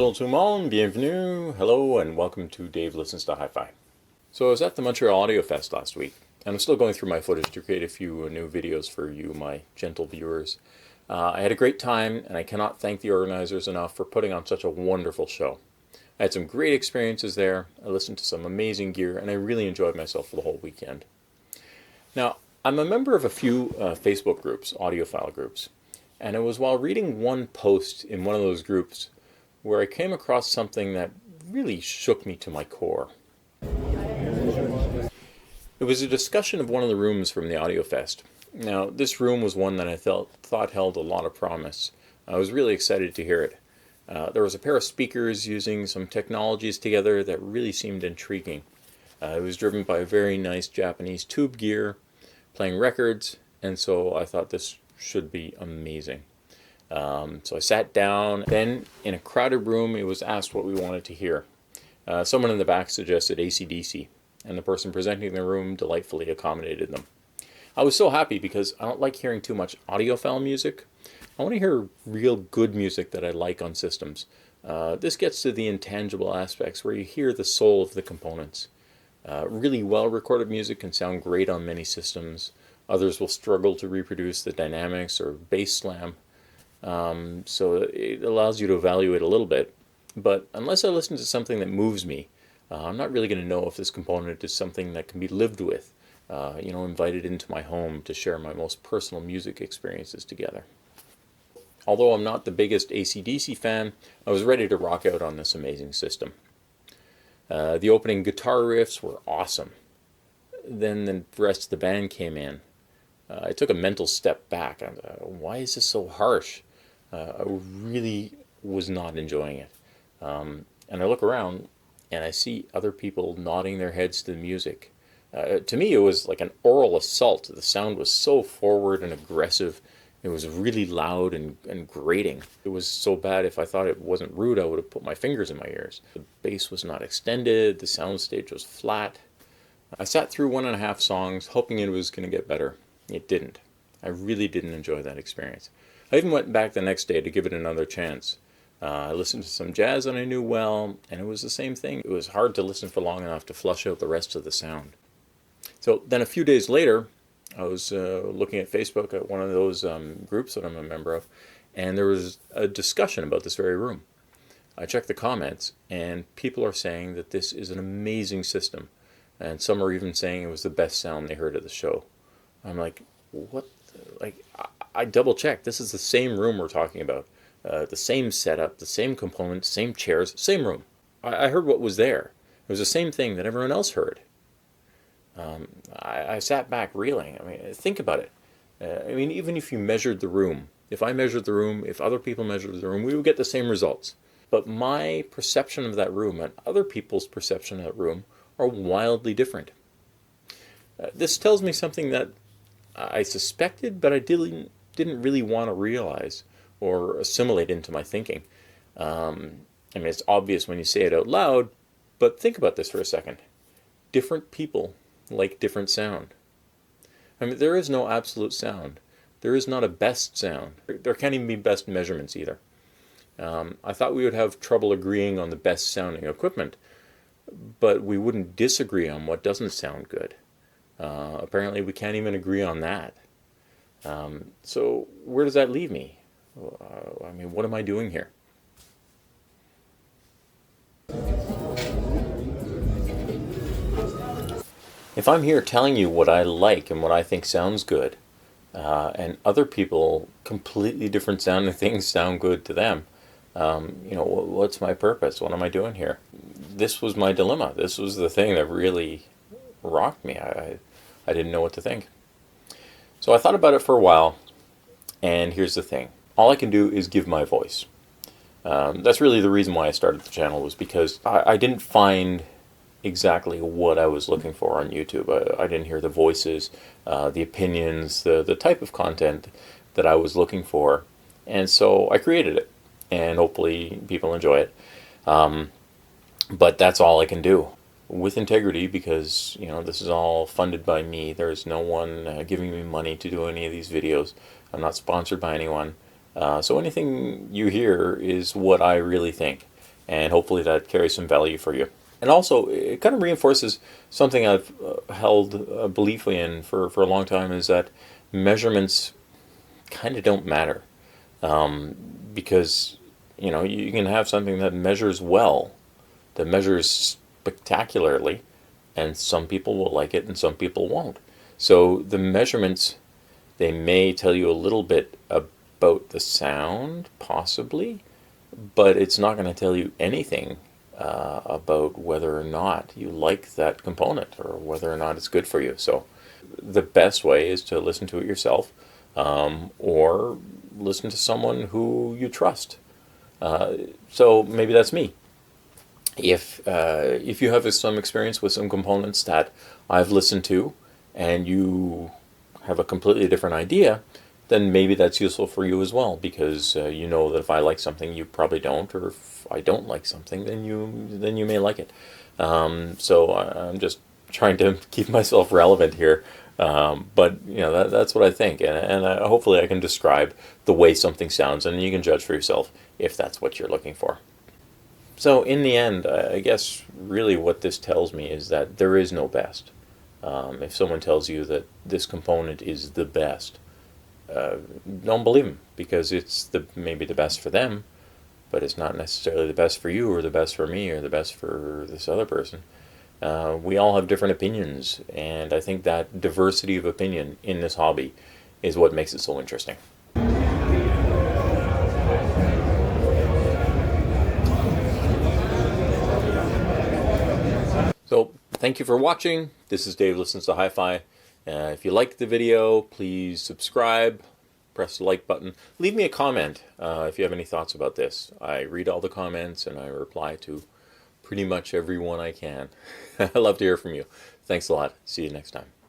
Bonjour tout le monde, bienvenue, hello, and welcome to Dave Listens to Hi-Fi. So I was at the Montreal Audio Fest last week, and I'm still going through my footage to create a few new videos for you, my gentle viewers. I had a great time, and I cannot thank the organizers enough for putting on such a wonderful show. I had some great experiences there, I listened to some amazing gear, and I really enjoyed myself for the whole weekend. Now, I'm a member of a few Facebook groups, audiophile groups, and it was while reading one post in one of those groups where I came across something that really shook me to my core. It was a discussion of one of the rooms from the Audio Fest. Now, this room was one that I thought held a lot of promise. I was really excited to hear it. There was a pair of speakers using some technologies together that really seemed intriguing. It was driven by a very nice Japanese tube gear, playing records, and so I thought this should be amazing. So I sat down. Then, in a crowded room, it was asked what we wanted to hear. Someone in the back suggested AC/DC, and the person presenting the room delightfully accommodated them. I was so happy because I don't like hearing too much audiophile music. I want to hear real good music that I like on systems. This gets to the intangible aspects where you hear the soul of the components. Really well-recorded music can sound great on many systems. Others will struggle to reproduce the dynamics or bass slam. So it allows you to evaluate a little bit. But unless I listen to something that moves me, I'm not really going to know if this component is something that can be lived with, invited into my home to share my most personal music experiences together. Although I'm not the biggest AC/DC fan, I was ready to rock out on this amazing system. The opening guitar riffs were awesome. Then the rest of the band came in. I took a mental step back. Why is this so harsh? I really was not enjoying it. And I look around and I see other people nodding their heads to the music. To me, it was like an oral assault. The sound was so forward and aggressive. It was really loud and grating. It was so bad, if I thought it wasn't rude, I would have put my fingers in my ears. The bass was not extended. The soundstage was flat. I sat through 1.5 songs, hoping it was going to get better. It didn't. I really didn't enjoy that experience. I even went back the next day to give it another chance. I listened to some jazz that I knew well, and it was the same thing. It was hard to listen for long enough to flush out the rest of the sound. So then a few days later, I was looking at Facebook at one of those groups that I'm a member of, and there was a discussion about this very room. I checked the comments, and people are saying that this is an amazing system, and some are even saying it was the best sound they heard at the show. I'm like, what? I double checked. This is the same room we're talking about. The same setup, the same components, same chairs, same room. I heard what was there. It was the same thing that everyone else heard. I sat back reeling. Think about it. Even if you measured the room, if I measured the room, if other people measured the room, we would get the same results. But my perception of that room and other people's perception of that room are wildly different. This tells me something that I suspected, but I didn't really want to realize or assimilate into my thinking. It's obvious when you say it out loud, but think about this for a second. Different people like different sound. There is no absolute sound. There is not a best sound. There can't even be best measurements either. I thought we would have trouble agreeing on the best sounding equipment, but we wouldn't disagree on what doesn't sound good. Apparently we can't even agree on that. So where does that leave me? What am I doing here? If I'm here telling you what I like and what I think sounds good, and other people, completely different sounding things sound good to them, what's my purpose? What am I doing here? This was my dilemma. This was the thing that really rocked me. I didn't know what to think. So I thought about it for a while, and here's the thing. All I can do is give my voice. That's really the reason why I started the channel, was because I didn't find exactly what I was looking for on YouTube. I didn't hear the voices, the opinions, the type of content that I was looking for. And so I created it, and hopefully people enjoy it. But that's all I can do, with integrity, because this is all funded by me. There's no one giving me money to do any of these videos. I'm not sponsored by anyone. So anything you hear is what I really think. and hopefully that carries some value for you. And also, it kind of reinforces something I've held a belief in for a long time, is that measurements kind of don't matter. Because, you can have something that measures well, that measures spectacularly, and some people will like it and some people won't. So the measurements, they may tell you a little bit about the sound, possibly, but it's not going to tell you anything about whether or not you like that component or whether or not it's good for you. So the best way is to listen to it yourself, or listen to someone who you trust. So maybe that's me. If you have some experience with some components that I've listened to, and you have a completely different idea, then maybe that's useful for you as well, because you know that if I like something, you probably don't, or if I don't like something, then you may like it. So I'm just trying to keep myself relevant here. But that's what I think, and hopefully I can describe the way something sounds, and you can judge for yourself if that's what you're looking for. So in the end, I guess really what this tells me is that there is no best. If someone tells you that this component is the best, don't believe them, because it's maybe the best for them, but it's not necessarily the best for you, or the best for me, or the best for this other person. We all have different opinions, and I think that diversity of opinion in this hobby is what makes it so interesting. So thank you for watching. This is Dave Listens to Hi-Fi. If you liked the video, please subscribe, press the like button. Leave me a comment if you have any thoughts about this. I read all the comments and I reply to pretty much everyone I can. I love to hear from you. Thanks a lot. See you next time.